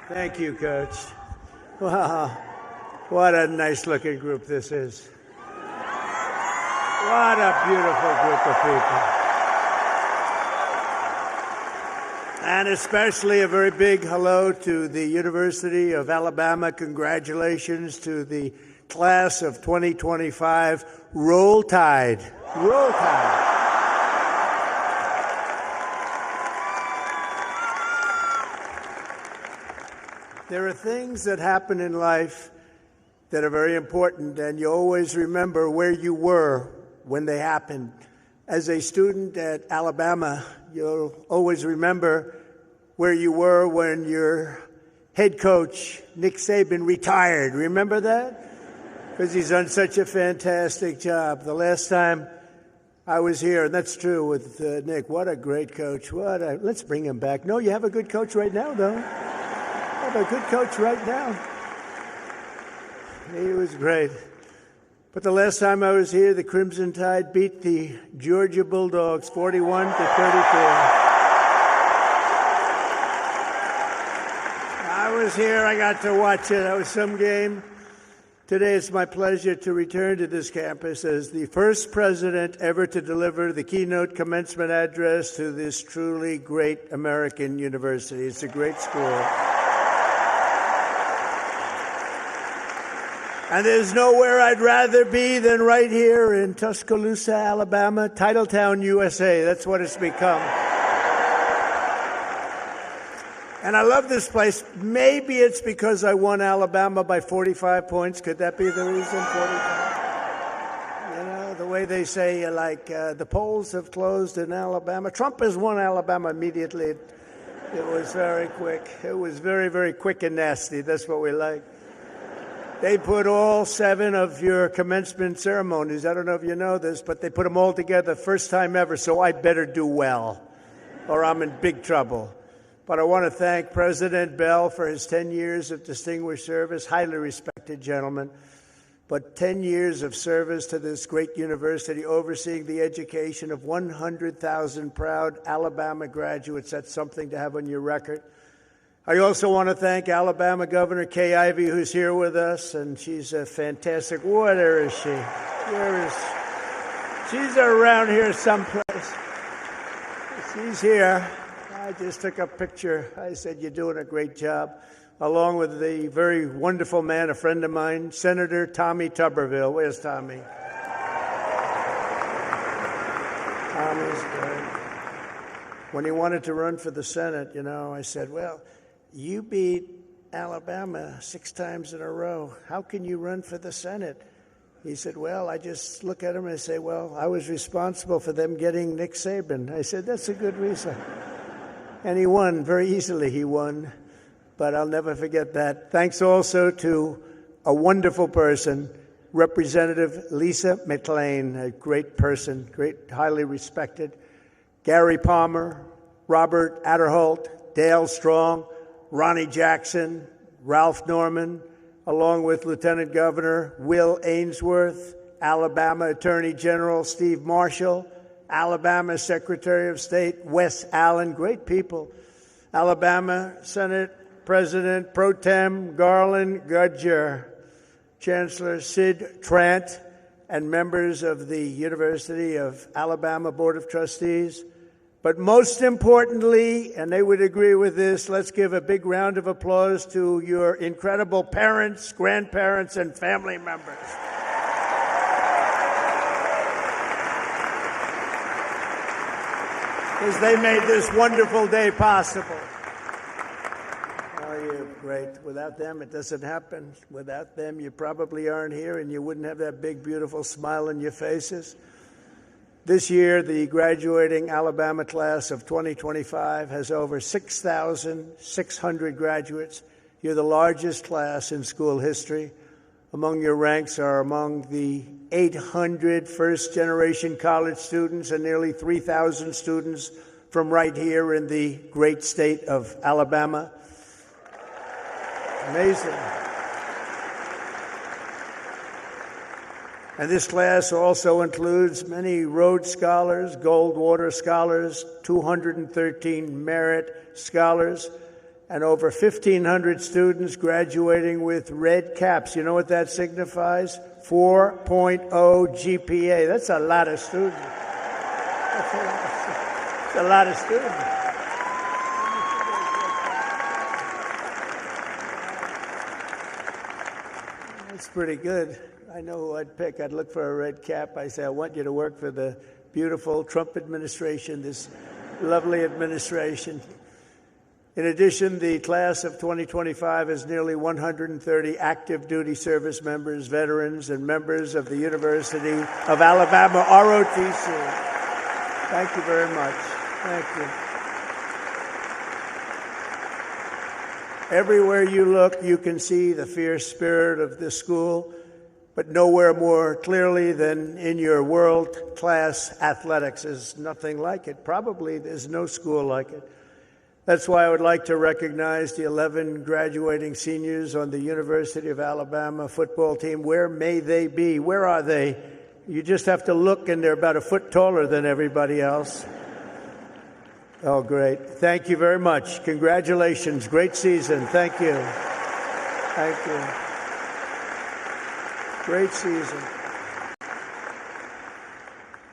Thank you, Coach. Wow, what a nice-looking group this is. What a beautiful group of people. And especially a very big hello to the University of Alabama. Congratulations to the class of 2025. Roll Tide. Roll Tide. There are things that happen in life that are very important, and you always remember where you were when they happened. As a student at Alabama, you'll always remember where you were when your head coach, Nick Saban, retired. Remember that? Because he's done such a fantastic job. The last time I was here, and that's true with Nick, what a great coach. Let's bring him back. No, you have a good coach right now, though. You have a good coach right now. He was great. But the last time I was here, the Crimson Tide beat the Georgia Bulldogs 41-34. I was here. I got to watch it. That was some game. Today, it's my pleasure to return to this campus as the first president ever to deliver the keynote commencement address to this truly great American university. It's a great school. And there's nowhere I'd rather be than right here in Tuscaloosa, Alabama, Titletown, USA. That's what it's become. And I love this place. Maybe it's because I won Alabama by 45 points. Could that be the reason? 45? You know, the way they say, the polls have closed in Alabama. Trump has won Alabama immediately. It was very quick. It was very, very quick and nasty. That's what we like. They put all 7 of your commencement ceremonies, I don't know if you know this, but they put them all together first time ever, so I better do well, or I'm in big trouble. But I want to thank President Bell for his 10 years of distinguished service, highly respected gentleman, but 10 years of service to this great university, overseeing the education of 100,000 proud Alabama graduates. That's something to have on your record. I also want to thank Alabama Governor Kay Ivey, who's here with us, and she's a fantastic. Where is she? Where is she? She's around here someplace. She's here. I just took a picture. I said, "You're doing a great job," along with the very wonderful man, a friend of mine, Senator Tommy Tuberville. Where's Tommy? Tommy's great. When he wanted to run for the Senate, I said, well, you beat Alabama 6 times in a row. How can you run for the Senate? He said, well, I just look at him and I say, well, I was responsible for them getting Nick Saban. I said, that's a good reason. And he won. Very easily he won. But I'll never forget that. Thanks also to a wonderful person, Representative Lisa McClain, a great person, great, highly respected. Gary Palmer, Robert Adderholt, Dale Strong, Ronnie Jackson, Ralph Norman, along with Lieutenant Governor Will Ainsworth, Alabama Attorney General Steve Marshall, Alabama Secretary of State Wes Allen, great people, Alabama Senate President Pro Tem Garland Gudger, Chancellor Sid Trant, and members of the University of Alabama Board of Trustees. But most importantly, and they would agree with this, let's give a big round of applause to your incredible parents, grandparents, and family members. Because they made this wonderful day possible. Oh, you're great. Without them, it doesn't happen. Without them, you probably aren't here, and you wouldn't have that big, beautiful smile on your faces. This year, the graduating Alabama class of 2025 has over 6,600 graduates. You're the largest class in school history. Among your ranks are among the 800 first-generation college students and nearly 3,000 students from right here in the great state of Alabama. Amazing. And this class also includes many Rhodes Scholars, Goldwater Scholars, 213 Merit Scholars, and over 1,500 students graduating with red caps. You know what that signifies? 4.0 GPA. That's a lot of students. That's a lot of students. That's pretty good. I know who I'd pick. I'd look for a red cap. I say, I want you to work for the beautiful Trump administration, this lovely administration. In addition, the class of 2025 has nearly 130 active duty service members, veterans, and members of the University of Alabama ROTC. Thank you very much. Thank you. Everywhere you look, you can see the fierce spirit of this school, but nowhere more clearly than in your world-class athletics. There's nothing like it. Probably there's no school like it. That's why I would like to recognize the 11 graduating seniors on the University of Alabama football team. Where may they be? Where are they? You just have to look, and they're about a foot taller than everybody else. Oh, great. Thank you very much. Congratulations. Great season. Thank you. Thank you. Great season.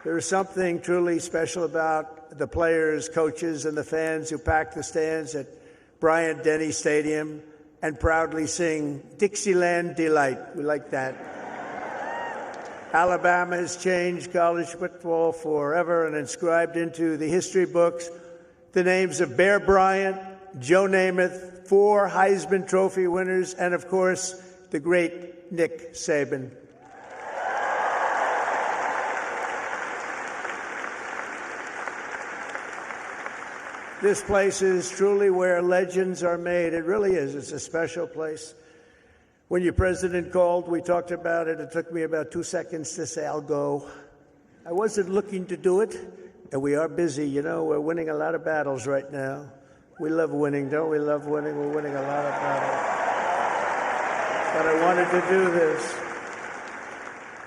There's something truly special about the players, coaches, and the fans who pack the stands at Bryant-Denny Stadium and proudly sing Dixieland Delight. We like that. Alabama has changed college football forever and inscribed into the history books the names of Bear Bryant, Joe Namath, 4 Heisman Trophy winners, and, of course, the great Nick Saban. This place is truly where legends are made. It really is. It's a special place. When your president called, we talked about it. It took me about 2 seconds to say, I'll go. I wasn't looking to do it, and we are busy. You know, we're winning a lot of battles right now. We love winning, don't we? Love winning. We're winning a lot of battles. But I wanted to do this.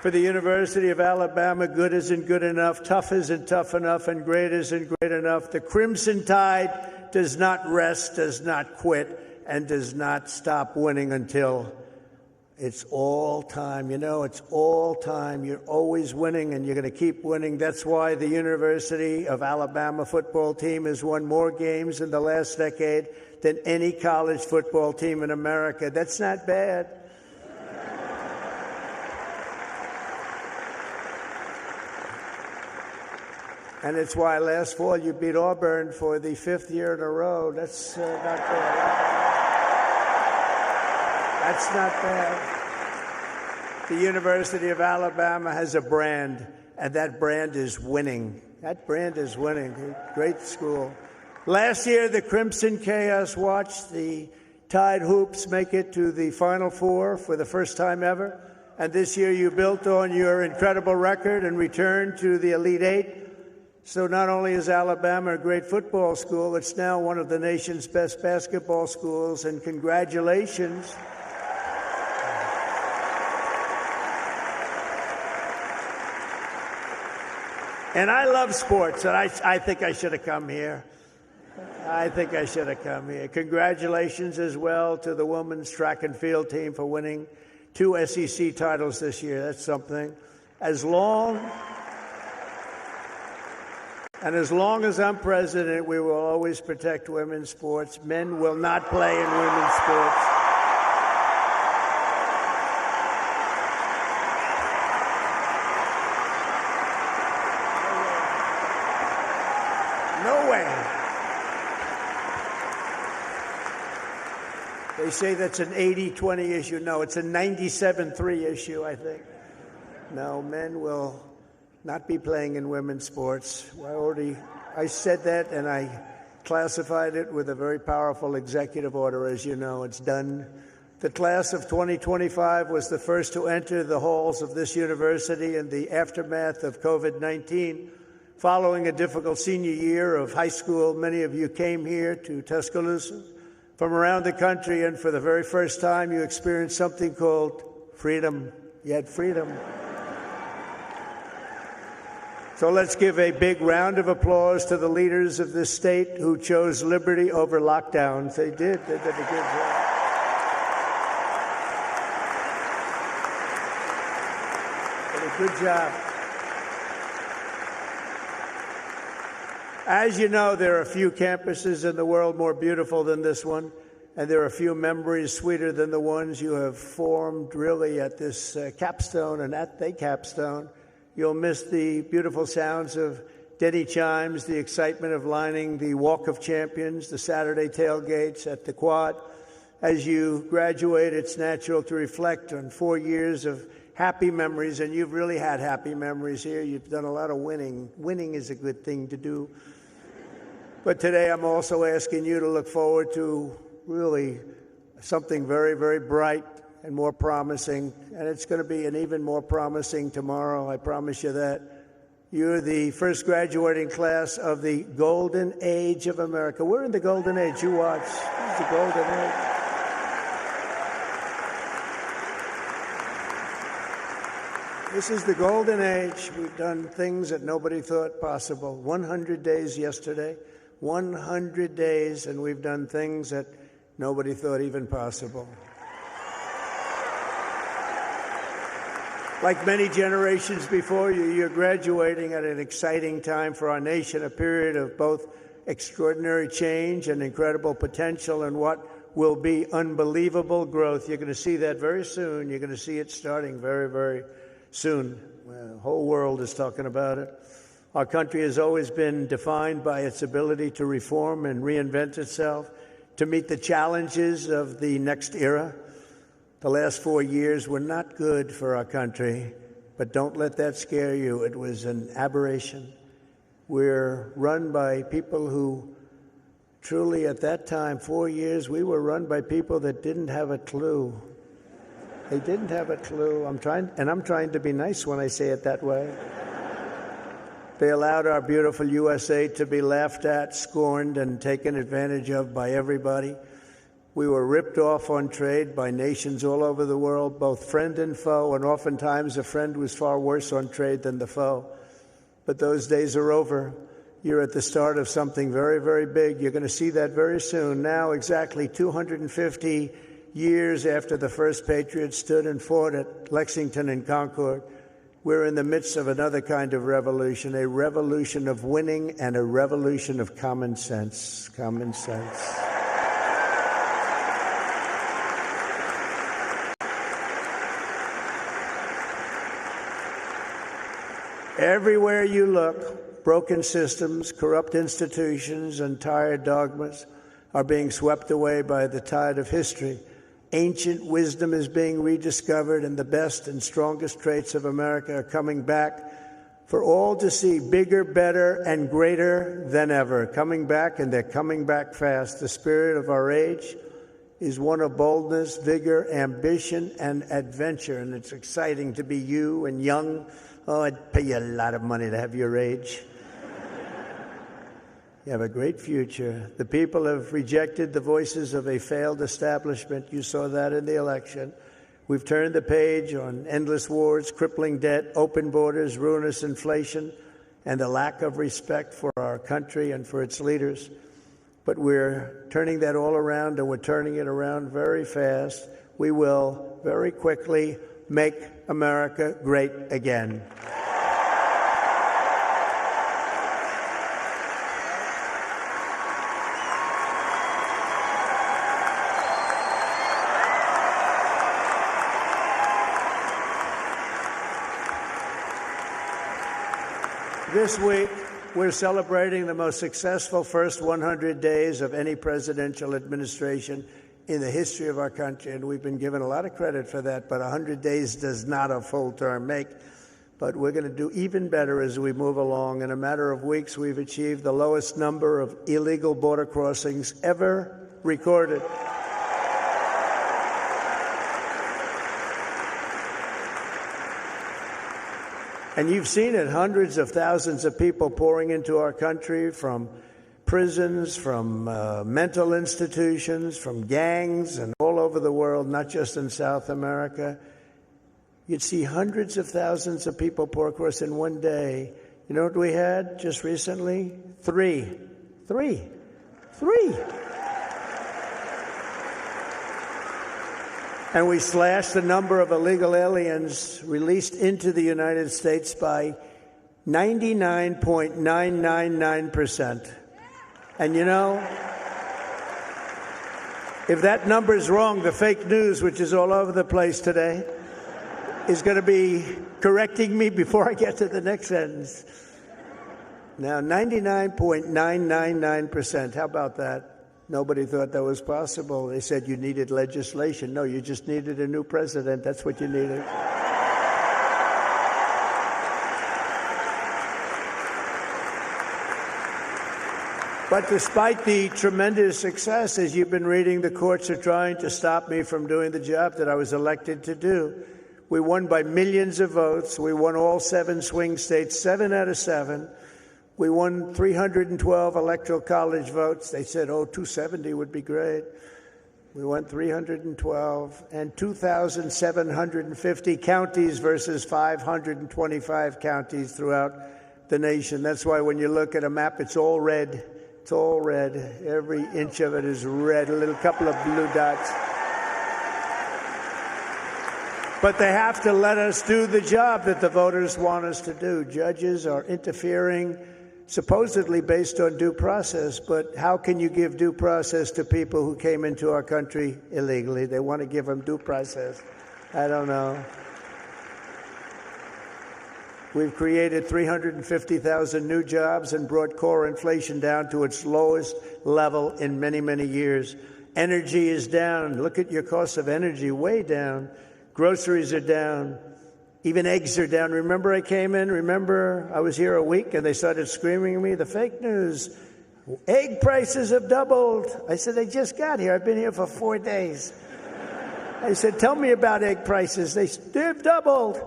For the University of Alabama, good isn't good enough, tough isn't tough enough, and great isn't great enough. The Crimson Tide does not rest, does not quit, and does not stop winning until it's all time. You know, it's all time. You're always winning, and you're going to keep winning. That's why the University of Alabama football team has won more games in the last decade than any college football team in America. That's not bad. And it's why last fall you beat Auburn for the 5th year in a row. That's not bad. That's not bad. The University of Alabama has a brand, and that brand is winning. That brand is winning. Great school. Last year, the Crimson Chaos watched the Tide Hoops make it to the Final Four for the first time ever. And this year, you built on your incredible record and returned to the Elite Eight. So not only is Alabama a great football school, it's now one of the nation's best basketball schools, and congratulations. And I love sports, and I think I should have come here. I think I should have come here. Congratulations as well to the women's track and field team for winning 2 SEC titles this year. That's something. As long as I'm president, we will always protect women's sports. Men will not play in women's sports. No way. They say that's an 80-20 issue. No, it's a 97-3 issue, I think. No, men will not be playing in women's sports. I said that, and I classified it with a very powerful executive order. As you know, it's done. The class of 2025 was the first to enter the halls of this university in the aftermath of COVID-19. Following a difficult senior year of high school, many of you came here to Tuscaloosa from around the country, and for the very first time, you experienced something called freedom. You had freedom. So let's give a big round of applause to the leaders of this state who chose liberty over lockdowns. They did. They did a good job. Did a good job. As you know, there are few campuses in the world more beautiful than this one, and there are few memories sweeter than the ones you have formed really at this capstone and at the capstone. You'll miss the beautiful sounds of Denny chimes, the excitement of lining the Walk of Champions, the Saturday tailgates at the Quad. As you graduate, it's natural to reflect on 4 years of happy memories, and you've really had happy memories here. You've done a lot of winning. Winning is a good thing to do. But today I'm also asking you to look forward to really something very, very bright and more promising, and it's going to be an even more promising tomorrow, I promise you that. You're the first graduating class of the golden age of America. We're in the golden age. You watch. This is the golden age. This is the golden age. We've done things that nobody thought possible. 100 days yesterday, 100 days, and we've done things that nobody thought even possible. Like many generations before you, you're graduating at an exciting time for our nation, a period of both extraordinary change and incredible potential and what will be unbelievable growth. You're going to see that very soon. You're going to see it starting very, very soon. The whole world is talking about it. Our country has always been defined by its ability to reform and reinvent itself, to meet the challenges of the next era. The last 4 years were not good for our country, but don't let that scare you. It was an aberration. We're run by people who truly, at that time, 4 years, we were run by people that didn't have a clue. They didn't have a clue. I'm trying to be nice when I say it that way. They allowed our beautiful USA to be laughed at, scorned, and taken advantage of by everybody. We were ripped off on trade by nations all over the world, both friend and foe, and oftentimes a friend was far worse on trade than the foe. But those days are over. You're at the start of something very, very big. You're going to see that very soon. Now, exactly 250 years after the first patriots stood and fought at Lexington and Concord, we're in the midst of another kind of revolution, a revolution of winning and a revolution of common sense. Common sense. Everywhere you look, broken systems, corrupt institutions, and tired dogmas are being swept away by the tide of history. Ancient wisdom is being rediscovered, and the best and strongest traits of America are coming back for all to see, bigger, better, and greater than ever. Coming back, and they're coming back fast. The spirit of our age is one of boldness, vigor, ambition, and adventure, and it's exciting to be you and young. Oh, I'd pay you a lot of money to have your age. You have a great future. The people have rejected the voices of a failed establishment. You saw that in the election. We've turned the page on endless wars, crippling debt, open borders, ruinous inflation, and a lack of respect for our country and for its leaders. But we're turning that all around, and we're turning it around very fast. We will very quickly make America great again. This week, we're celebrating the most successful first 100 days of any presidential administration in the history of our country, and we've been given a lot of credit for that, but 100 days does not a full term make. But we're going to do even better as we move along. In a matter of weeks, we've achieved the lowest number of illegal border crossings ever recorded. And you've seen it, hundreds of thousands of people pouring into our country from prisons, from mental institutions, from gangs, and all over the world, not just in South America. You'd see hundreds of thousands of people pour across in one day. You know what we had just recently? Three. And we slashed the number of illegal aliens released into the United States by 99.999%. And you know, if that number is wrong, the fake news, which is all over the place today, is going to be correcting me before I get to the next sentence. Now, 99.999%. How about that? Nobody thought that was possible. They said you needed legislation. No, you just needed a new president. That's what you needed. But despite the tremendous success, as you've been reading, the courts are trying to stop me from doing the job that I was elected to do. We won by millions of votes. We won all 7 swing states, 7 out of 7. We won 312 electoral college votes. They said, 270 would be great. We won 312 and 2,750 counties versus 525 counties throughout the nation. That's why when you look at a map, it's all red. It's all red. Every inch of it is red, a little couple of blue dots. But they have to let us do the job that the voters want us to do. Judges are interfering supposedly based on due process, but how can you give due process to people who came into our country illegally? They want to give them due process. I don't know. We've created 350,000 new jobs and brought core inflation down to its lowest level in many, many years. Energy is down. Look at your cost of energy, way down. Groceries are down. Even eggs are down. Remember I came in? Remember I was here a week and they started screaming at me, the fake news. Egg prices have doubled. I said, they just got here. I've been here for 4 days. I said, tell me about egg prices. They've doubled.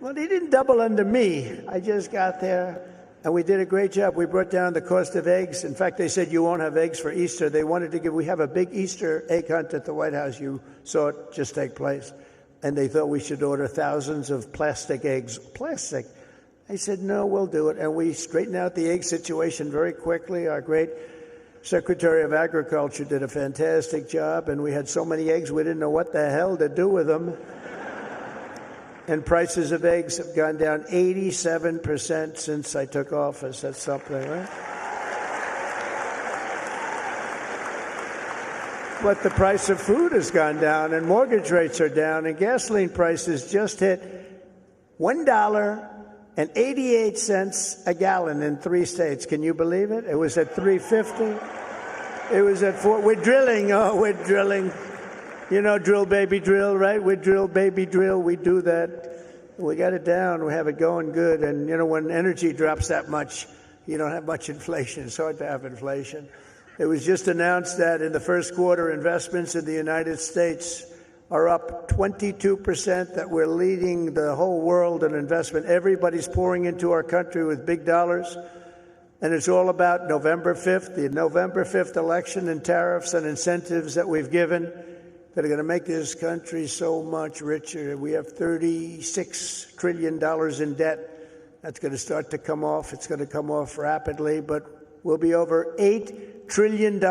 Well, they didn't double under me. I just got there and we did a great job. We brought down the cost of eggs. In fact, they said you won't have eggs for Easter. They wanted to we have a big Easter egg hunt at the White House. You saw it just take place. And they thought we should order thousands of plastic eggs. Plastic. I said, no, we'll do it. And we straightened out the egg situation very quickly. Our great Secretary of Agriculture did a fantastic job. And we had so many eggs, we didn't know what the hell to do with them. And prices of eggs have gone down 87% since I took office. That's something, right? But the price of food has gone down, and mortgage rates are down, and gasoline prices just hit $1.88 a gallon in 3 states. Can you believe it? It was at $3.50. It was at $4. We're drilling. Oh, we're drilling. You know, drill, baby, drill, right? We drill, baby, drill. We do that. We got it down. We have it going good. And, you know, when energy drops that much, you don't have much inflation. It's hard to have inflation. It was just announced that in the first quarter, investments in the United States are up 22%, that we're leading the whole world in investment. Everybody's pouring into our country with big dollars. And it's all about November 5th, the November 5th election and tariffs and incentives that we've given that are going to make this country so much richer. We have $36 trillion in debt. That's going to start to come off. It's going to come off rapidly, but we'll be over $8 trillion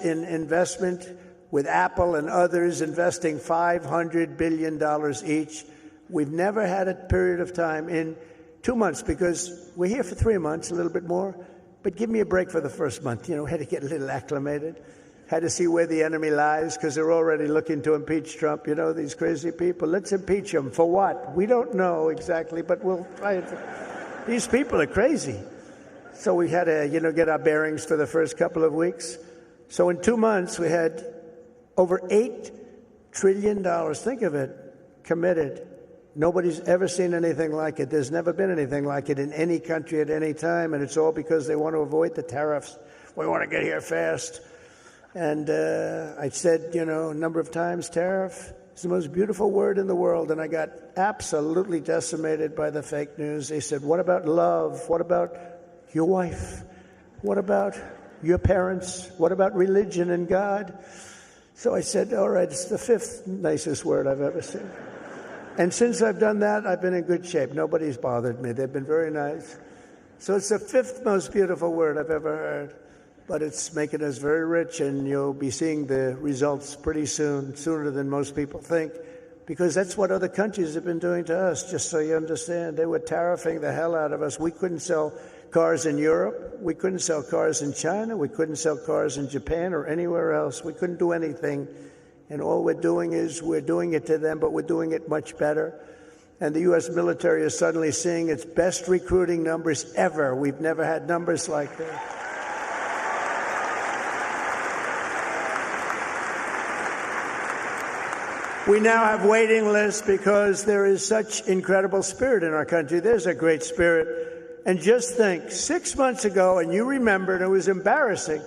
in investment, with Apple and others investing $500 billion each. We've never had a period of time in 2 months, because we're here for 3 months, a little bit more, but give me a break for the first month. You know, had to get a little acclimated, had to see where the enemy lies, because they're already looking to impeach Trump. You know, these crazy people. Let's impeach him. For what? We don't know exactly, but we'll try it. These people are crazy. So we had to, get our bearings for the first couple of weeks. So in 2 months, we had over $8 trillion, think of it, committed. Nobody's ever seen anything like it. There's never been anything like it in any country at any time, and it's all because they want to avoid the tariffs. We want to get here fast. And I said, a number of times, tariff is the most beautiful word in the world, and I got absolutely decimated by the fake news. They said, what about love? What about your wife? What about your parents? What about religion and God? So I said, all right, it's the 5th nicest word I've ever seen. And since I've done that, I've been in good shape. Nobody's bothered me. They've been very nice. So it's the fifth most beautiful word I've ever heard, but it's making us very rich, and you'll be seeing the results pretty soon, sooner than most people think, because that's what other countries have been doing to us, just so you understand. They were tariffing the hell out of us. We couldn't sell cars in Europe. We couldn't sell cars in China. We couldn't sell cars in Japan or anywhere else. We couldn't do anything. And all we're doing is we're doing it to them, but we're doing it much better. And the U.S. military is suddenly seeing its best recruiting numbers ever. We've never had numbers like that. We now have waiting lists because there is such incredible spirit in our country. There's a great spirit. And just think, 6 months ago, and you remember, and it was embarrassing,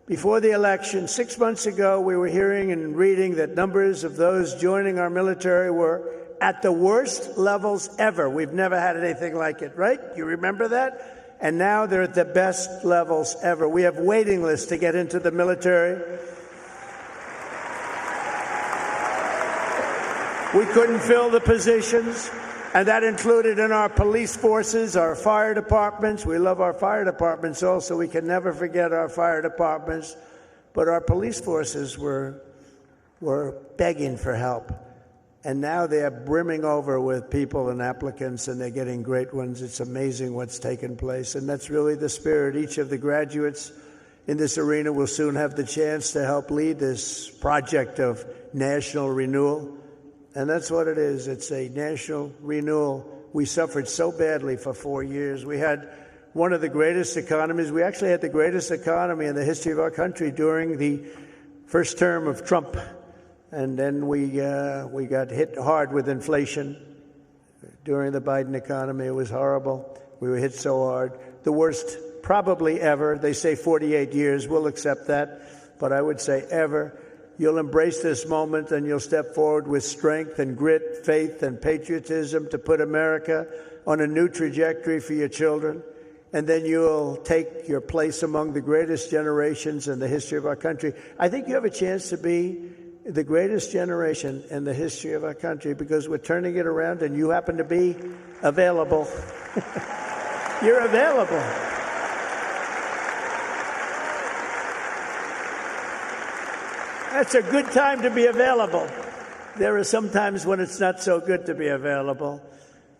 before the election, 6 months ago, we were hearing and reading that numbers of those joining our military were at the worst levels ever. We've never had anything like it, right? You remember that? And now they're at the best levels ever. We have waiting lists to get into the military. We couldn't fill the positions, and that included in our police forces, our fire departments. We love our fire departments also. We can never forget our fire departments. But our police forces were begging for help. And now they're brimming over with people and applicants, and they're getting great ones. It's amazing what's taken place, and that's really the spirit. Each of the graduates in this arena will soon have the chance to help lead this project of national renewal. And that's what it is. It's a national renewal. We suffered so badly for 4 years. We had one of the greatest economies. We actually had the greatest economy in the history of our country during the first term of Trump. And then we got hit hard with inflation during the Biden economy. It was horrible. We were hit so hard. The worst probably ever. They say 48 years. We'll accept that. But I would say ever. You'll embrace this moment, and you'll step forward with strength and grit, faith and patriotism to put America on a new trajectory for your children. And then you'll take your place among the greatest generations in the history of our country. I think you have a chance to be the greatest generation in the history of our country, because we're turning it around, and you happen to be available. You're available. That's a good time to be available. There are some times when it's not so good to be available,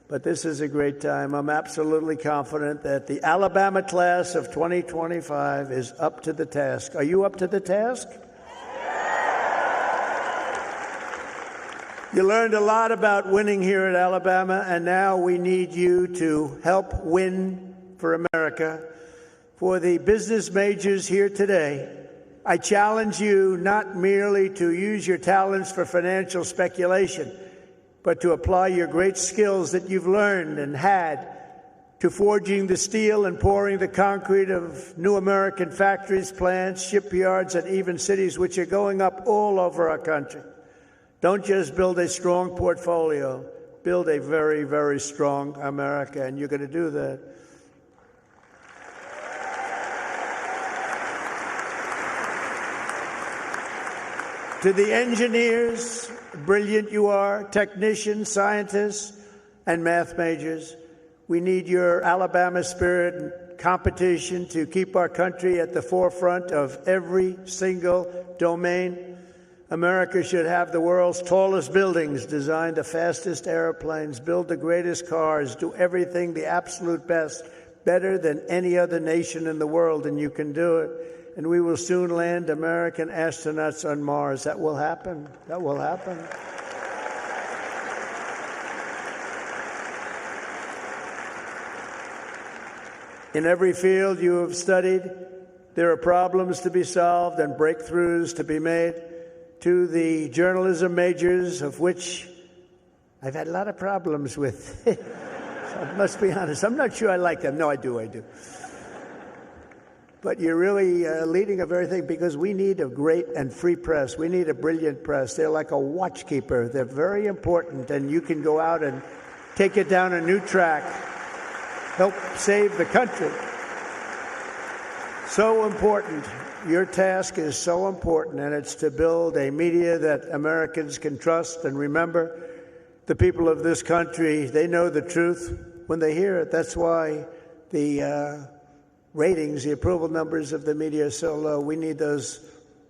but this is a great time. I'm absolutely confident that the Alabama class of 2025 is up to the task. Are you up to the task? You learned a lot about winning here at Alabama, and now we need you to help win for America. For the business majors here today, I challenge you not merely to use your talents for financial speculation, but to apply your great skills that you've learned and had to forging the steel and pouring the concrete of new American factories, plants, shipyards, and even cities which are going up all over our country. Don't just build a strong portfolio. Build a very, very strong America, and you're going to do that. To the engineers, brilliant you are, technicians, scientists, and math majors, we need your Alabama spirit and competition to keep our country at the forefront of every single domain. America should have the world's tallest buildings, design the fastest airplanes, build the greatest cars, do everything the absolute best, better than any other nation in the world, and you can do it. And we will soon land American astronauts on Mars. That will happen. That will happen. In every field you have studied, there are problems to be solved and breakthroughs to be made. To the journalism majors, of which I've had a lot of problems with. So I must be honest. I'm not sure I like them. No, I do. But you're really leading a very thing, because we need a great and free press. We need a brilliant press. They're like a watchkeeper. They're very important, and you can go out and take it down a new track, help save the country. So important. Your task is so important, and it's to build a media that Americans can trust. And remember, the people of this country, they know the truth when they hear it. That's why the ratings, the approval numbers of the media are so low. We need those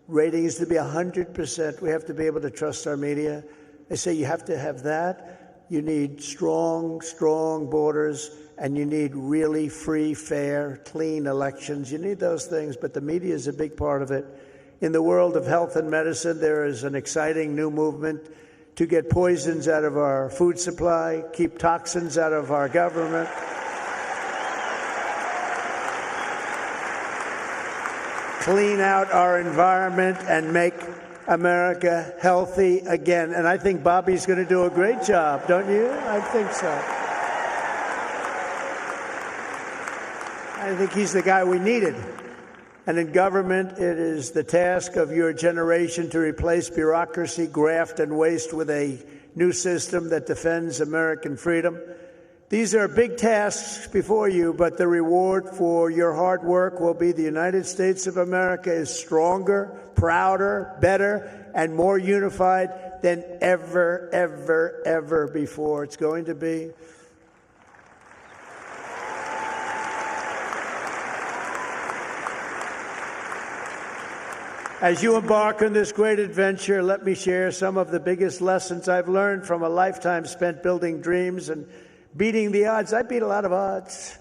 ratings to be 100%. We have to be able to trust our media. They say you have to have that. You need strong borders, and you need really free, fair, clean elections. You need those things, but the media is a big part of it. In the world of health and medicine, there is an exciting new movement to get poisons out of our food supply, keep toxins out of our government. Clean out our environment and make America healthy again. And I think Bobby's going to do a great job, don't you? I think so. I think he's the guy we needed. And in government, it is the task of your generation to replace bureaucracy, graft, and waste with a new system that defends American freedom. These are big tasks before you, but the reward for your hard work will be the United States of America is stronger, prouder, better, and more unified than ever, ever, ever before. It's going to be. As you embark on this great adventure, let me share some of the biggest lessons I've learned from a lifetime spent building dreams and beating the odds. I beat a lot of odds.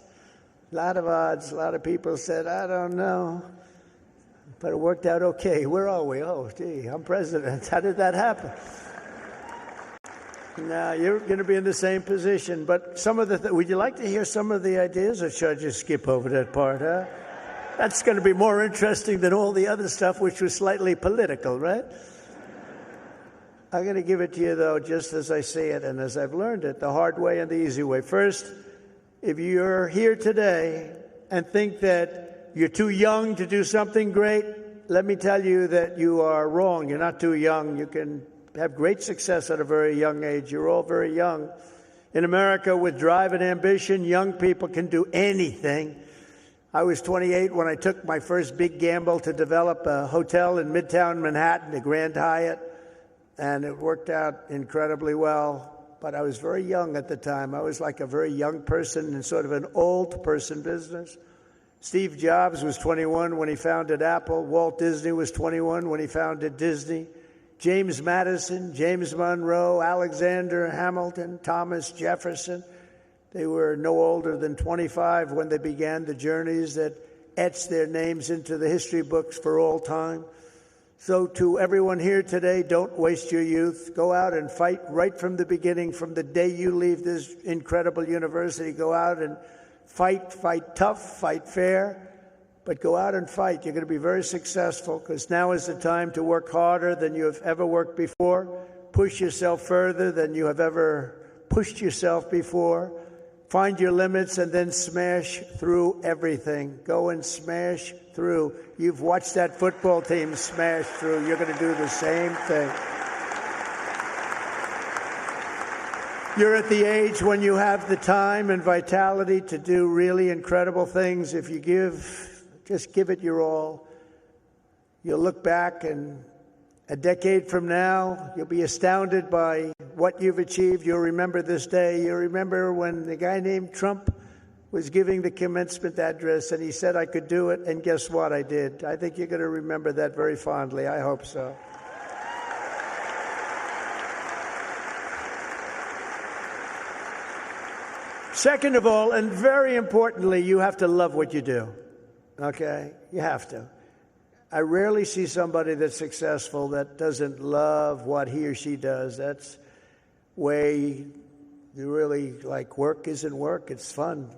A lot of odds. A lot of people said, I don't know. But it worked out okay. Where are we? Oh, gee, I'm president. How did that happen? Now, you're going to be in the same position. But some of the would you like to hear some of the ideas, or should I just skip over that part, huh? That's going to be more interesting than all the other stuff, which was slightly political, right? I'm going to give it to you, though, just as I see it and as I've learned it, the hard way and the easy way. First, if you're here today and think that you're too young to do something great, let me tell you that you are wrong. You're not too young. You can have great success at a very young age. You're all very young. In America, with drive and ambition, young people can do anything. I was 28 when I took my first big gamble to develop a hotel in Midtown Manhattan, the Grand Hyatt, and it worked out incredibly well. But I was very young at the time. I was like a very young person in sort of an old person business. Steve Jobs was 21 when he founded Apple. Walt Disney was 21 when he founded Disney. James Madison, James Monroe, Alexander Hamilton, Thomas Jefferson. They were no older than 25 when they began the journeys that etched their names into the history books for all time. So to everyone here today, don't waste your youth. Go out and fight right from the beginning, from the day you leave this incredible university. Go out and fight tough, fight fair, but go out and fight. You're going to be very successful, because now is the time to work harder than you have ever worked before. Push yourself further than you have ever pushed yourself before. Find your limits and then smash through everything. Go and smash through. You've watched that football team smash through. You're going to do the same thing. You're at the age when you have the time and vitality to do really incredible things. If you just give it your all. You'll look back, and a decade from now, you'll be astounded by what you've achieved. You'll remember this day. You'll remember when the guy named Trump was giving the commencement address, and he said I could do it, and guess what? I did. I think you're going to remember that very fondly. I hope so. Second of all, and very importantly, you have to love what you do, okay? You have to. I rarely see somebody that's successful that doesn't love what he or she does. That's way you really like. Work isn't work. It's fun.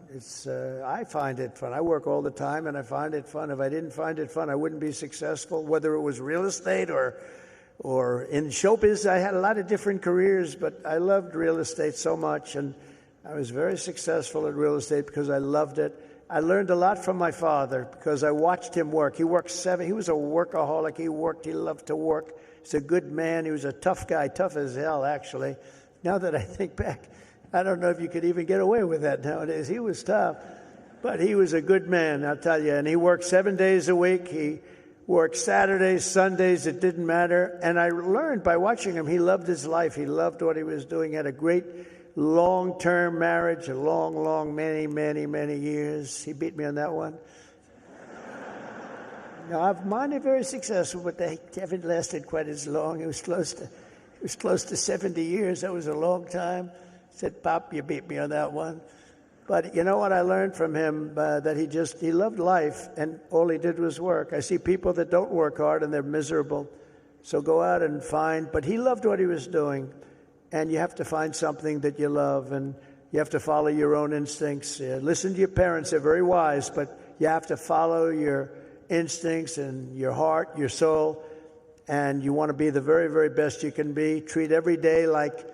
I find it fun. I work all the time, and I find it fun. If I didn't find it fun, I wouldn't be successful, whether it was real estate or in showbiz. I had a lot of different careers, but I loved real estate so much, and I was very successful at real estate because I loved it. I learned a lot from my father because I watched him work. He worked he was a workaholic. He loved to work. He's a good man. He was a tough guy, tough as hell, actually. Now that I think back, I don't know if you could even get away with that nowadays. He was tough, but he was a good man, I'll tell you. And he worked 7 days a week. He worked Saturdays, Sundays. It didn't matter. And I learned by watching him, he loved his life. He loved what he was doing. He had a great long-term marriage, a long, many years. He beat me on that one. Now, mine are very successful, but they haven't lasted quite as long. It was close to 70 years. That was a long time. I said, Pop, you beat me on that one. But you know what I learned from him? That he loved life, and all he did was work. I see people that don't work hard, and they're miserable. So go out and find. But he loved what he was doing, and you have to find something that you love, and you have to follow your own instincts. Listen to your parents. They're very wise, but you have to follow your instincts and your heart, your soul, and you want to be the very best you can be. Treat every day like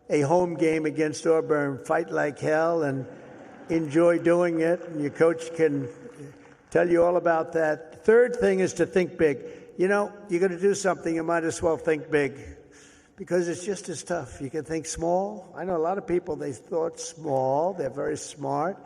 a home game against Auburn. Fight like hell and enjoy doing it. And your coach can tell you all about that. Third thing is to think big. You know, you're going to do something, you might as well think big, because it's just as tough. You can think small. I know a lot of people, they thought small. They're very smart.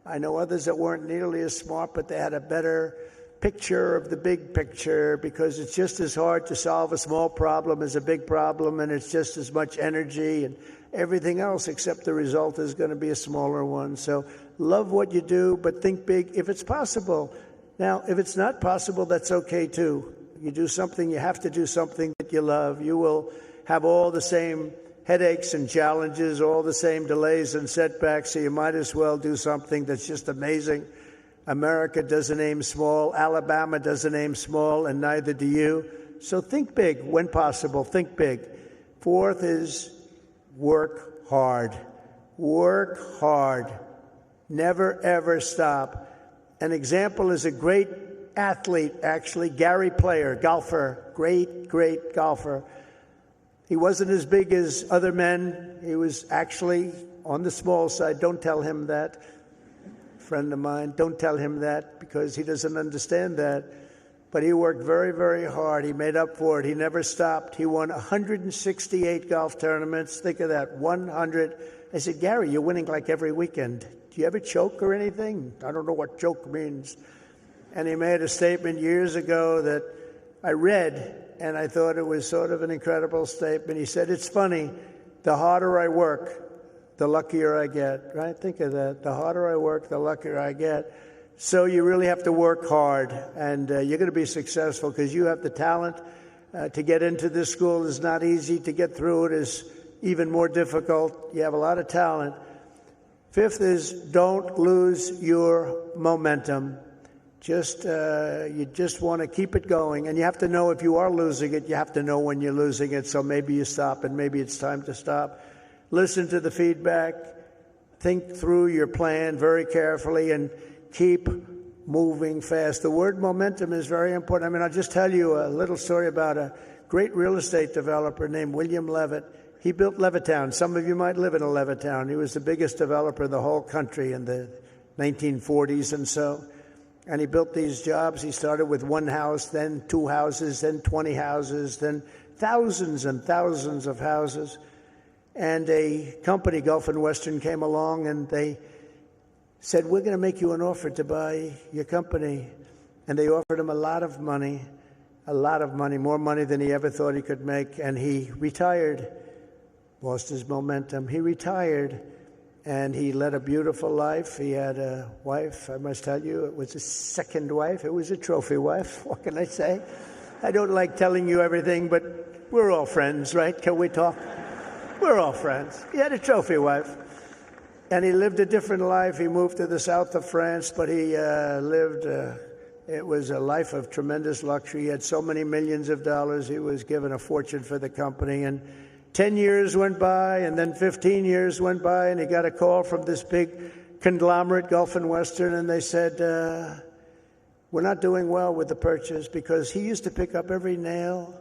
I know others that weren't nearly as smart, but they had a better picture of the big picture, because it's just as hard to solve a small problem as a big problem, and it's just as much energy and everything else, except the result is going to be a smaller one. So love what you do, but think big if it's possible. Now, if it's not possible, that's okay too. You do something, you have to do something that you love. You will have all the same headaches and challenges, all the same delays and setbacks, so you might as well do something that's just amazing. America doesn't aim small. Alabama doesn't aim small, and neither do you. So think big when possible. Think big. Fourth is work hard. Work hard. Never, ever stop. An example is a great athlete, actually, Gary Player, golfer, great golfer. He wasn't as big as other men. He was actually on the small side. Don't tell him that. Friend of mine, don't tell him that, because he doesn't understand that. But he worked very hard. He made up for it. He never stopped. He won 168 golf tournaments. Think of that, 100. I said, Gary, you're winning like every weekend. Do you ever choke or anything? I don't know what choke means. And he made a statement years ago that I read, and I thought it was sort of an incredible statement. He said, it's funny, the harder I work, the luckier I get, right? Think of that. The harder I work, the luckier I get. So you really have to work hard, and you're going to be successful because you have the talent. To get into this school is not easy. To get through it is even more difficult. You have a lot of talent. Fifth is don't lose your momentum. You just want to keep it going, and you have to know if you are losing it. You have to know when you're losing it, so maybe you stop, and maybe it's time to stop. Listen to the feedback, think through your plan very carefully, and keep moving fast. The word momentum is very important. I mean, I'll just tell you a little story about a great real estate developer named William Levitt. He built Levittown. Some of you might live in a Levittown. He was the biggest developer in the whole country in the 1940s and so. And he built these jobs. He started with one house, then 2 houses, then 20 houses, then thousands and thousands of houses. And a company, Gulf and Western, came along, and they said, we're going to make you an offer to buy your company. And they offered him a lot of money, more money than he ever thought he could make. And he retired, lost his momentum. He retired, and he led a beautiful life. He had a wife, I must tell you, it was his second wife. It was a trophy wife. What can I say? I don't like telling you everything, but we're all friends, right? Can we talk? We're all friends. He had a trophy wife, and he lived a different life. He moved to the south of France, but he it was a life of tremendous luxury. He had so many millions of dollars. He was given a fortune for the company, and 10 years went by, and then 15 years went by, and he got a call from this big conglomerate, Gulf and Western, and they said, we're not doing well with the purchase, because he used to pick up every nail,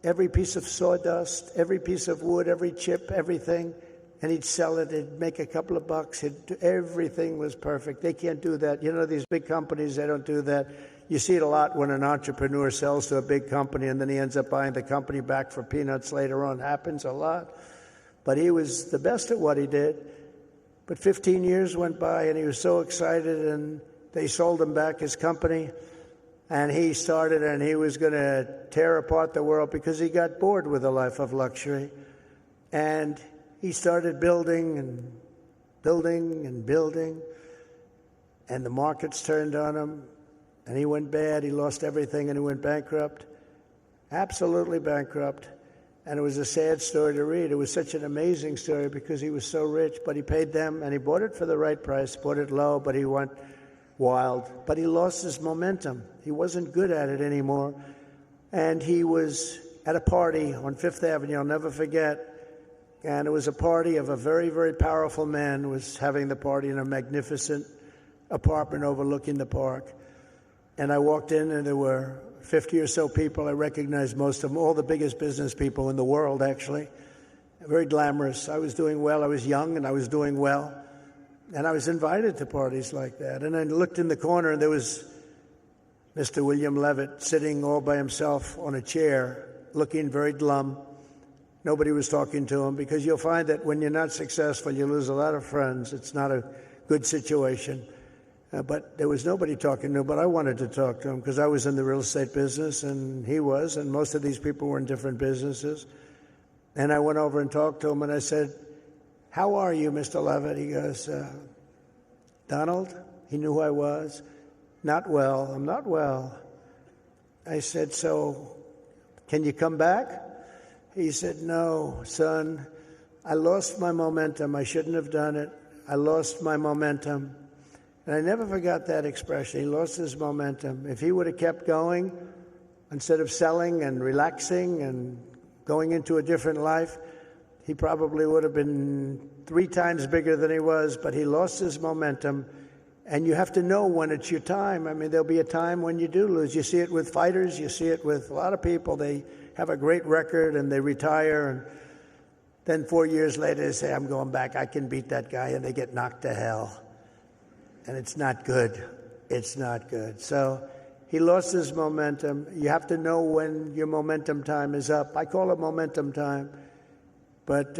every piece of sawdust, every piece of wood, every chip, everything, and he'd sell it. He'd make a couple of bucks. Everything was perfect. They can't do that. You know, these big companies, they don't do that. You see it a lot when an entrepreneur sells to a big company and then he ends up buying the company back for peanuts later on. Happens a lot. But he was the best at what he did. But 15 years went by, and he was so excited, and they sold him back his company. And he started, and he was going to tear apart the world because he got bored with a life of luxury. And he started building and building and building, and the markets turned on him, and he went bad. He lost everything, and he went bankrupt, absolutely bankrupt. And it was a sad story to read. It was such an amazing story because he was so rich, but he paid them, and he bought it for the right price, bought it low, but he went wild. But he lost his momentum. He wasn't good at it anymore. And he was at a party on Fifth Avenue, I'll never forget, and it was a party of a very, very powerful man who was having the party in a magnificent apartment overlooking the park. And I walked in, and there were 50 or so people. I recognized most of them, all the biggest business people in the world, actually. Very glamorous. I was doing well. I was young, and I was doing well. And I was invited to parties like that. And I looked in the corner, and there was Mr. William Levitt sitting all by himself on a chair, looking very glum. Nobody was talking to him, because you'll find that when you're not successful, you lose a lot of friends. It's not a good situation. But there was nobody talking to him, but I wanted to talk to him because I was in the real estate business, and he was, and most of these people were in different businesses. And I went over and talked to him, and I said, "How are you, Mr. Levitt?" He goes, "Donald?" He knew who I was. "Not well. I'm not well." I said, "So can you come back?" He said, "No, son, I lost my momentum. I shouldn't have done it. I lost my momentum." And I never forgot that expression. He lost his momentum. If he would have kept going, instead of selling and relaxing and going into a different life, he probably would have been 3 times bigger than he was, but he lost his momentum. And you have to know when it's your time. I mean, there'll be a time when you do lose. You see it with fighters. You see it with a lot of people. They have a great record and they retire, and then 4 years later they say, "I'm going back. I can beat that guy," and they get knocked to hell. And it's not good. It's not good. So he lost his momentum. You have to know when your momentum time is up. I call it momentum time. But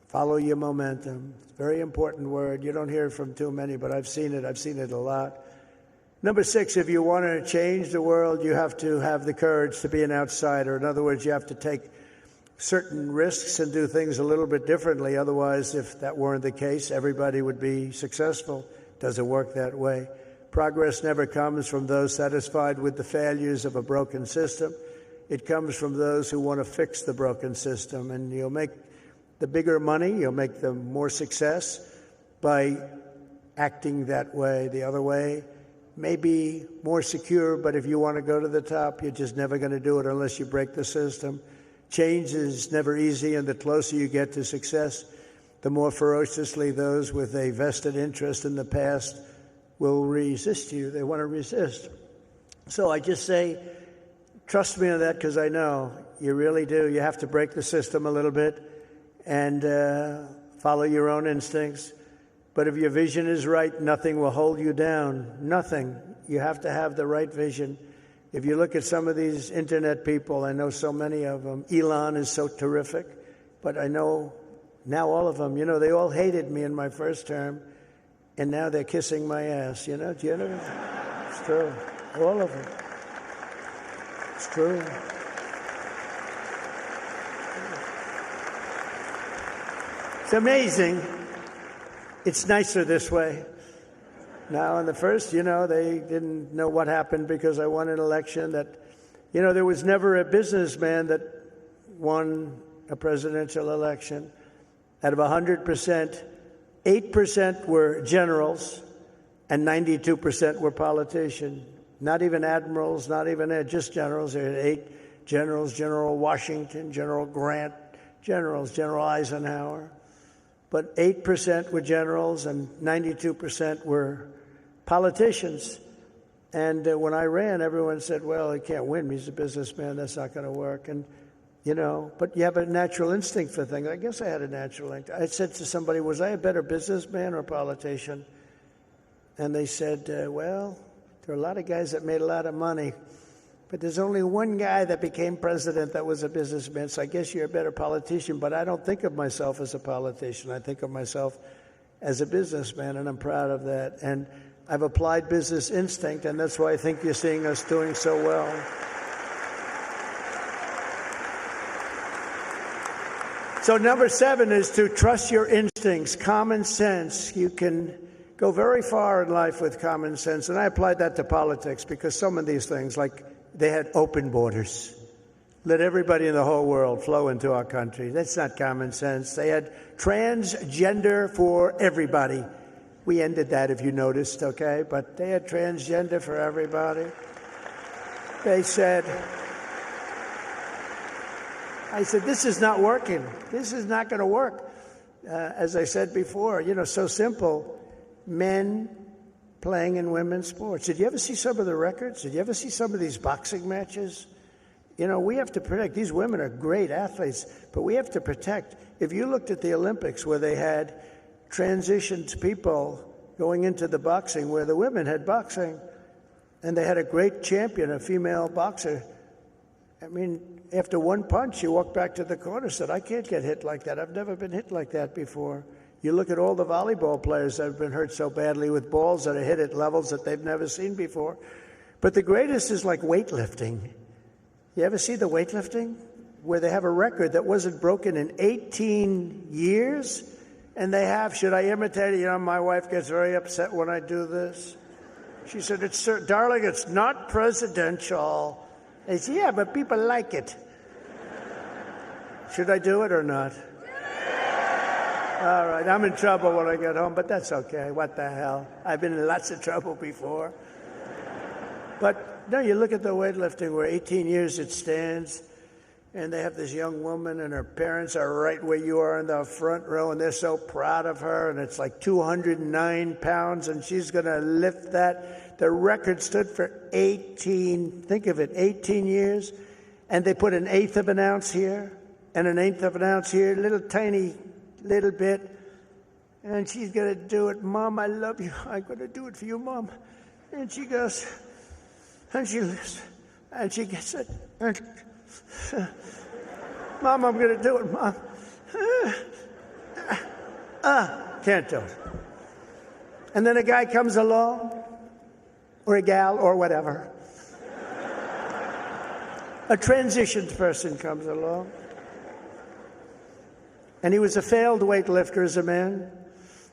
follow your momentum. It's a very important word. You don't hear it from too many, but I've seen it. I've seen it a lot. Number 6, if you want to change the world, you have to have the courage to be an outsider. In other words, you have to take certain risks and do things a little bit differently. Otherwise, if that weren't the case, everybody would be successful. It doesn't work that way. Progress never comes from those satisfied with the failures of a broken system. It comes from those who want to fix the broken system. And you'll make the bigger money, you'll make the more success by acting that way. The other way may be more secure, but if you want to go to the top, you're just never going to do it unless you break the system. Change is never easy, and the closer you get to success, the more ferociously those with a vested interest in the past will resist you. They want to resist. So I just say, trust me on that, because I know you really do. You have to break the system a little bit and follow your own instincts. But if your vision is right, nothing will hold you down. Nothing. You have to have the right vision. If you look at some of these internet people, I know so many of them. Elon is so terrific, but I know now all of them, they all hated me in my first term, and now they're kissing my ass, Do you know? It's true. All of them. It's true. It's amazing. It's nicer this way. Now, in the first, they didn't know what happened because I won an election that, there was never a businessman that won a presidential election. Out of 100%, 8% were generals and 92% were politicians. Not even admirals, not even just generals. There were 8 generals: General Washington, General Grant, generals, General Eisenhower. But 8% were generals and 92% were politicians. And when I ran, everyone said, "Well, he can't win. He's a businessman. That's not going to work." And, but you have a natural instinct for things. I guess I had a natural instinct. I said to somebody, "Was I a better businessman or politician?" And they said, "Well, there are a lot of guys that made a lot of money, but there's only one guy that became president that was a businessman. So I guess you're a better politician." But I don't think of myself as a politician. I think of myself as a businessman, and I'm proud of that. And I've applied business instinct, and that's why I think you're seeing us doing so well. So number 7 is to trust your instincts, common sense. You can go very far in life with common sense. And I applied that to politics because some of these things, like they had open borders. Let everybody in the whole world flow into our country. That's not common sense. They had transgender for everybody. We ended that, if you noticed, okay? But they had transgender for everybody. They said, I said, this is not working. This is not going to work. As I said before, so simple. Men playing in women's sports. Did you ever see some of the records? Did you ever see some of these boxing matches? We have to protect. These women are great athletes, but we have to protect. If you looked at the Olympics where they had transitioned people going into the boxing, where the women had boxing, and they had a great champion, a female boxer. I mean, after one punch, you walk back to the corner and said, I can't get hit like that. I've never been hit like that before. You look at all the volleyball players that have been hurt so badly with balls that are hit at levels that they've never seen before. But the greatest is like weightlifting. You ever see the weightlifting? Where they have a record that wasn't broken in 18 years? And they have, should I imitate it? My wife gets very upset when I do this. She said, darling, it's not presidential. I said, yeah, but people like it. Should I do it or not? All right, I'm in trouble when I get home, but that's okay. What the hell? I've been in lots of trouble before. But no, you look at the weightlifting where 18 years it stands, and they have this young woman, and her parents are right where you are in the front row, and they're so proud of her, and it's like 209 pounds, and she's going to lift that. The record stood for 18, think of it, 18 years, and they put an eighth of an ounce here and an eighth of an ounce here, little tiny little bit, and she's going to do it. Mom, I love you. I'm going to do it for you, Mom. And she goes, and she lifts, and she gets it. And, Mom, I'm going to do it, Mom. Can't do it. And then a guy comes along, or a gal, or whatever. A transitioned person comes along. And he was a failed weightlifter as a man,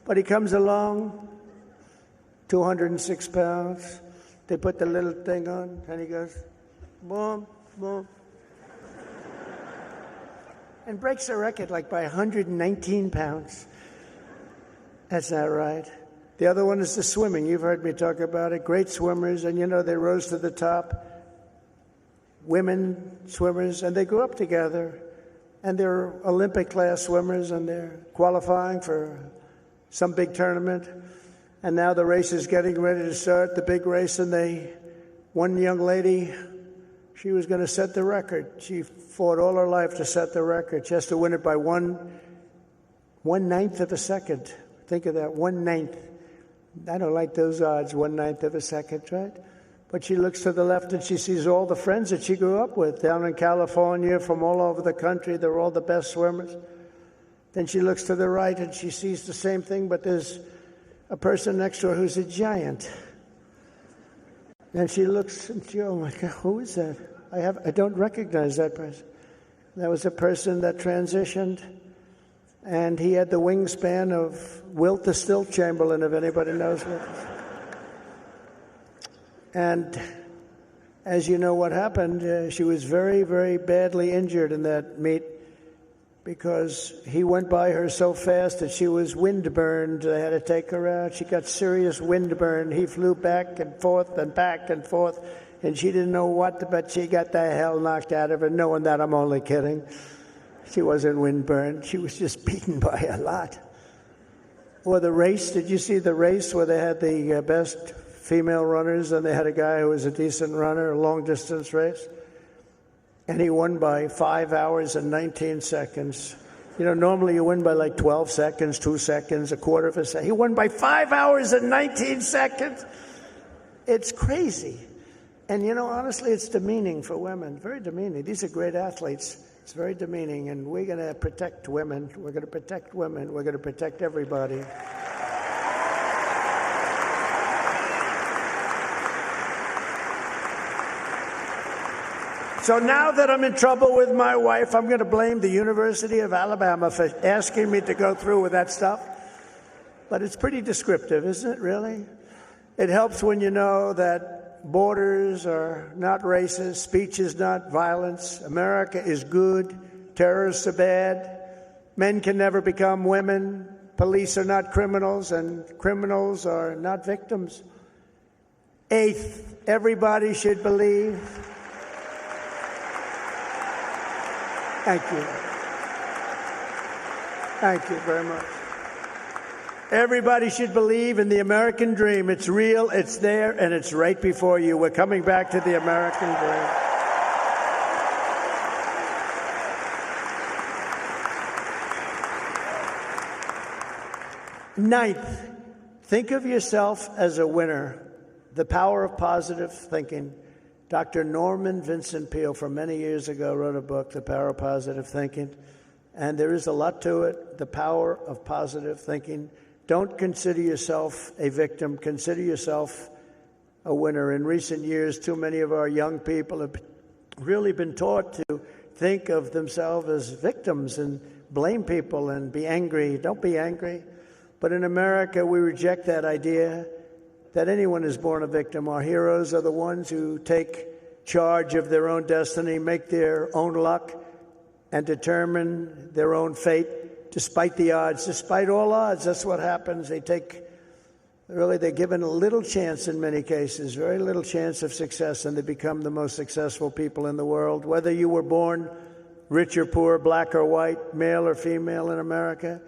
but he comes along, 206 pounds. They put the little thing on, and he goes, boom, boom. And breaks the record like by 119 pounds. That's not right. The other one is the swimming. You've heard me talk about it. Great swimmers, and they rose to the top. Women swimmers, and they grew up together. And they're Olympic-class swimmers, and they're qualifying for some big tournament. And now the race is getting ready to start, the big race, and one young lady, she was going to set the record. She fought all her life to set the record. She has to win it by one-ninth of a second. Think of that, 1/9. I don't like those odds, 1/9 of a second, right? But she looks to the left and she sees all the friends that she grew up with down in California, from all over the country. They're all the best swimmers. Then she looks to the right and she sees the same thing, but there's a person next to her who's a giant. And she looks and she, oh my God, who is that? I don't recognize that person. That was a person that transitioned, and he had the wingspan of Wilt the Stilt Chamberlain, if anybody knows what. And as you know what happened, she was very, very badly injured in that meet because he went by her so fast that she was windburned. They had to take her out. She got serious windburn. He flew back and forth, and she didn't know what, but she got the hell knocked out of her, knowing that I'm only kidding. She wasn't windburned. She was just beaten by a lot. Or the race, did you see the race where they had the best female runners, and they had a guy who was a decent runner, a long-distance race, and he won by 5 hours and 19 seconds. Normally you win by like 12 seconds, 2 seconds, a quarter of a second. He won by 5 hours and 19 seconds. It's crazy. And, honestly, it's demeaning for women, very demeaning. These are great athletes. It's very demeaning, and we're going to protect women. We're going to protect women. We're going to protect everybody. So now that I'm in trouble with my wife, I'm going to blame the University of Alabama for asking me to go through with that stuff. But it's pretty descriptive, isn't it, really? It helps when you know that borders are not racist, speech is not violence, America is good, terrorists are bad, men can never become women, police are not criminals, and criminals are not victims. Eighth, everybody should believe. Thank you. Thank you very much. Everybody should believe in the American dream. It's real, it's there, and it's right before you. We're coming back to the American dream. Ninth, think of yourself as a winner. The power of positive thinking. Dr. Norman Vincent Peale, from many years ago, wrote a book, The Power of Positive Thinking, and there is a lot to it, the power of positive thinking. Don't consider yourself a victim. Consider yourself a winner. In recent years, too many of our young people have really been taught to think of themselves as victims and blame people and be angry. Don't be angry. But in America, we reject that idea that anyone is born a victim. Our heroes are the ones who take charge of their own destiny, make their own luck, and determine their own fate despite the odds, despite all odds. That's what happens. They're given a little chance in many cases, very little chance of success, and they become the most successful people in the world. Whether you were born rich or poor, black or white, male or female in America,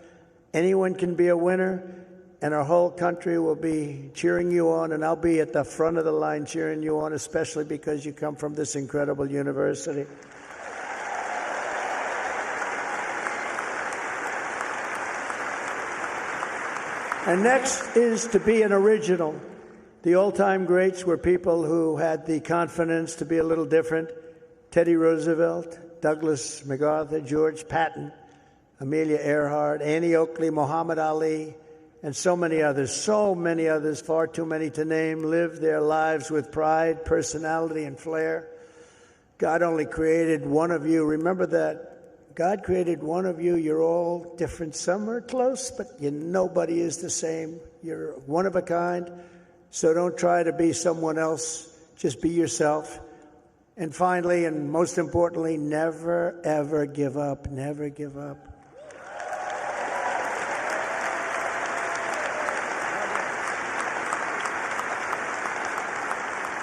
anyone can be a winner. And our whole country will be cheering you on, and I'll be at the front of the line cheering you on, especially because you come from this incredible university. And next is to be an original. The all-time greats were people who had the confidence to be a little different. Teddy Roosevelt, Douglas MacArthur, George Patton, Amelia Earhart, Annie Oakley, Muhammad Ali, and so many others, far too many to name, lived their lives with pride, personality, and flair. God only created one of you. Remember that. God created one of you. You're all different. Some are close, but nobody is the same. You're one of a kind. So don't try to be someone else. Just be yourself. And finally, and most importantly, never, ever give up. Never give up.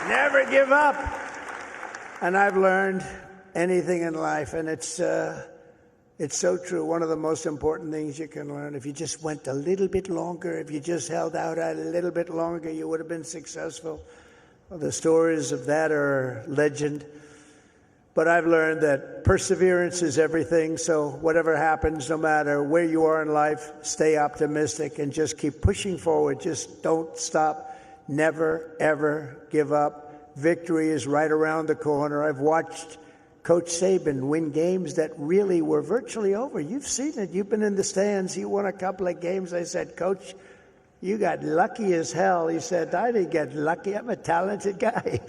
Never give up. And I've learned anything in life, and it's so true. One of the most important things you can learn, if you just went a little bit longer, if you just held out a little bit longer, you would have been successful. Well, the stories of that are legend. But I've learned that perseverance is everything, so whatever happens, no matter where you are in life, stay optimistic and just keep pushing forward. Just don't stop. Never, ever give up. Victory is right around the corner. I've watched Coach Saban win games that really were virtually over. You've seen it. You've been in the stands. He won a couple of games. I said, Coach, you got lucky as hell. He said, I didn't get lucky. I'm a talented guy.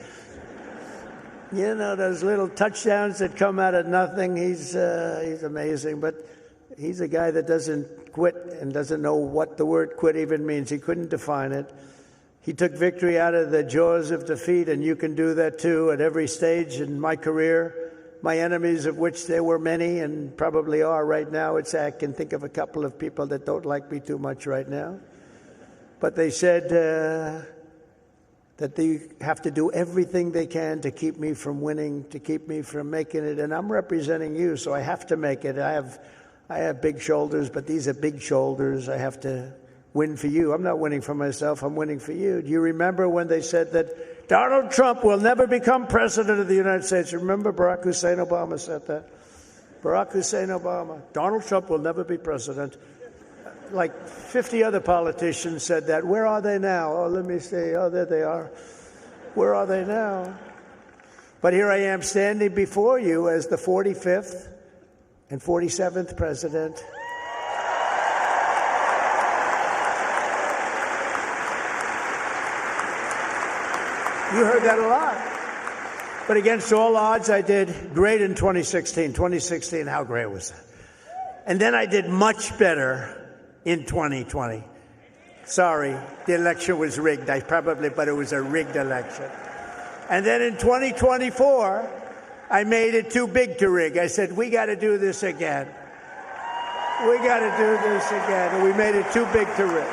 You know, those little touchdowns that come out of nothing. He's amazing. But he's a guy that doesn't quit and doesn't know what the word quit even means. He couldn't define it. He took victory out of the jaws of defeat, and you can do that too at every stage in my career. My enemies, of which there were many and probably are right now, I can think of a couple of people that don't like me too much right now. But they said that they have to do everything they can to keep me from winning, to keep me from making it. And I'm representing you, so I have to make it. I have big shoulders, but these are big shoulders. I have to win for you. I'm not winning for myself. I'm winning for you. Do you remember when they said that Donald Trump will never become president of the United States? Remember Barack Hussein Obama said that? Barack Hussein Obama. Donald Trump will never be president. Like 50 other politicians said that. Where are they now? Oh, let me see. Oh, there they are. Where are they now? But here I am standing before you as the 45th and 47th president. You heard that a lot. But against all odds, I did great in 2016. 2016, how great was that? And then I did much better in 2020. Sorry, the election was rigged. But it was a rigged election. And then in 2024, I made it too big to rig. I said, we got to do this again. We got to do this again. And we made it too big to rig.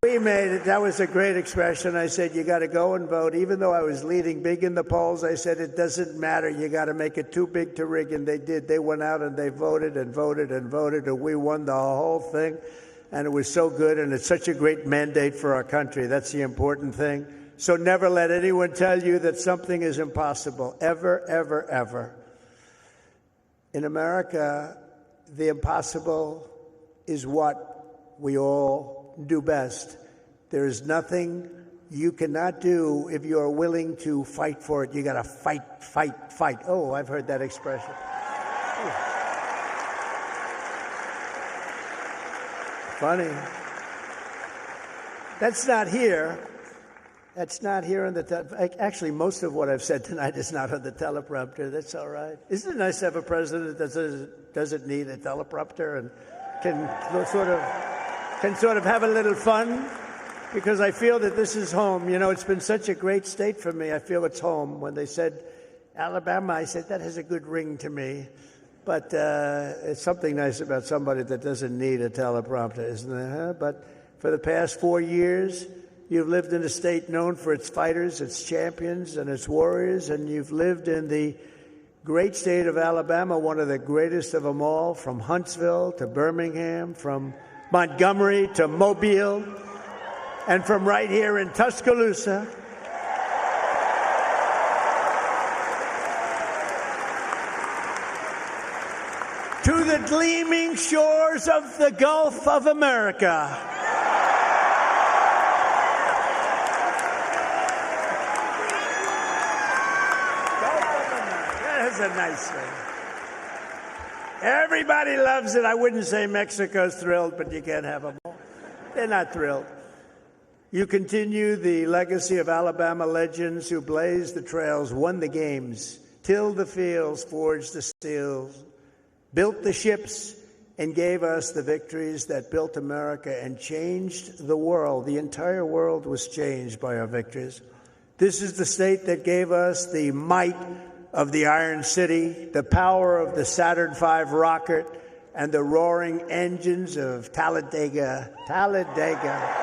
We made it. That was a great expression. I said, you got to go and vote. Even though I was leading big in the polls, I said, it doesn't matter. You got to make it too big to rig. And they did. They went out and they voted and voted and voted. And we won the whole thing. And it was so good. And it's such a great mandate for our country. That's the important thing. So never let anyone tell you that something is impossible. Ever, ever, ever. In America, the impossible is what we all do best. There is nothing you cannot do if you are willing to fight for it. You got to fight, fight, fight. Oh, I've heard that expression. Funny. That's not here. That's not here on the actually, most of what I've said tonight is not on the teleprompter. That's all right. Isn't it nice to have a president that doesn't need a teleprompter and can sort of have a little fun? Because I feel that this is home. You know, it's been such a great state for me. I feel it's home. When they said Alabama, I said, that has a good ring to me. But it's something nice about somebody that doesn't need a teleprompter, isn't there? Huh? But for the past 4 years, you've lived in a state known for its fighters, its champions, and its warriors, and you've lived in the great state of Alabama, one of the greatest of them all, from Huntsville to Birmingham, from Montgomery to Mobile, and from right here in Tuscaloosa to the gleaming shores of the Gulf of America. That's a nice thing. Everybody loves it. I wouldn't say Mexico's thrilled, but you can't have them all. They're not thrilled. You continue the legacy of Alabama legends who blazed the trails, won the games, tilled the fields, forged the steels, built the ships, and gave us the victories that built America and changed the world. The entire world was changed by our victories. This is the state that gave us the might of the Iron City, the power of the Saturn V rocket, and the roaring engines of Talladega. Talladega.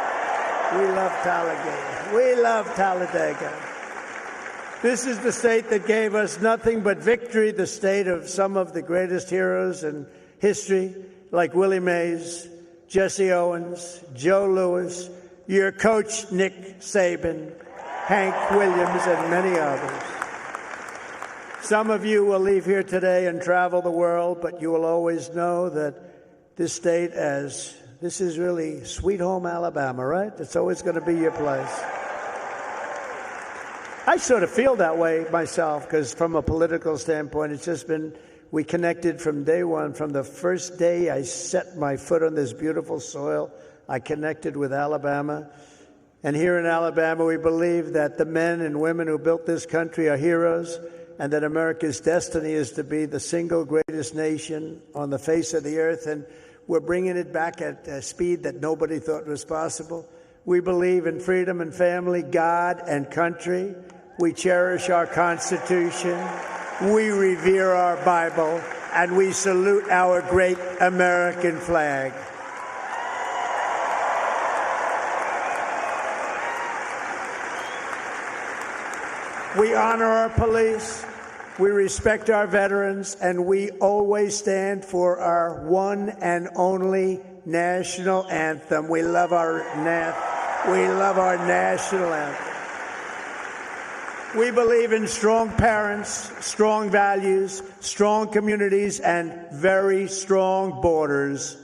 We love Talladega. We love Talladega. This is the state that gave us nothing but victory, the state of some of the greatest heroes in history, like Willie Mays, Jesse Owens, Joe Louis, your coach, Nick Saban, Hank Williams, and many others. Some of you will leave here today and travel the world, but you will always know that this state, as this is really sweet home Alabama, right? It's always going to be your place. I sort of feel that way myself, because from a political standpoint, it's just been, we connected from day one. From the first day I set my foot on this beautiful soil, I connected with Alabama. And here in Alabama, we believe that the men and women who built this country are heroes, and that America's destiny is to be the single greatest nation on the face of the earth. And we're bringing it back at a speed that nobody thought was possible. We believe in freedom and family, God and country. We cherish our Constitution. We revere our Bible. And we salute our great American flag. We honor our police. We respect our veterans, and we always stand for our one and only national anthem. We love our national anthem. We believe in strong parents, strong values, strong communities, and very strong borders.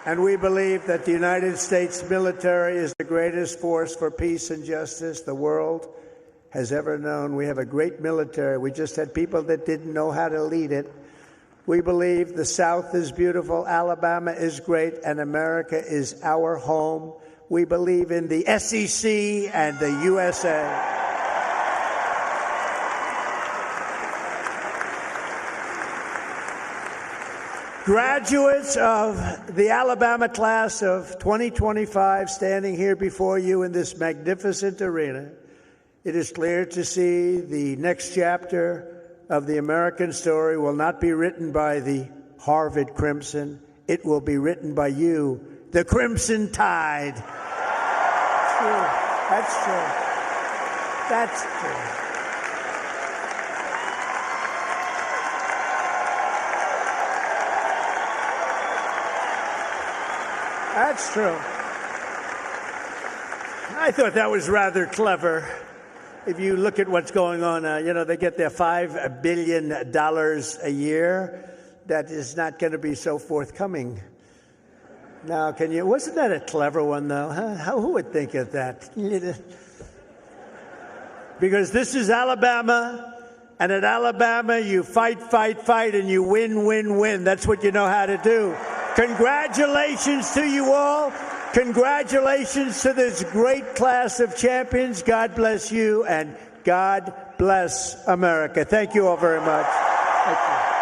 And we believe that the United States military is the greatest force for peace and justice the world has ever known. We have a great military. We just had people that didn't know how to lead it. We believe the South is beautiful, Alabama is great, and America is our home. We believe in the SEC and the USA. Graduates of the Alabama class of 2025 standing here before you in this magnificent arena, it is clear to see the next chapter of the American story will not be written by the Harvard Crimson. It will be written by you, the Crimson Tide. True. That's true. That's true. That's true. I thought that was rather clever. If you look at what's going on, they get their $5 billion a year. That is not going to be so forthcoming. Now, wasn't that a clever one, though? Huh? Who would think of that? Because this is Alabama, and at Alabama, you fight, and you win. That's what you know how to do. Congratulations to you all. Congratulations to this great class of champions. God bless you, and God bless America. Thank you all very much. Thank you.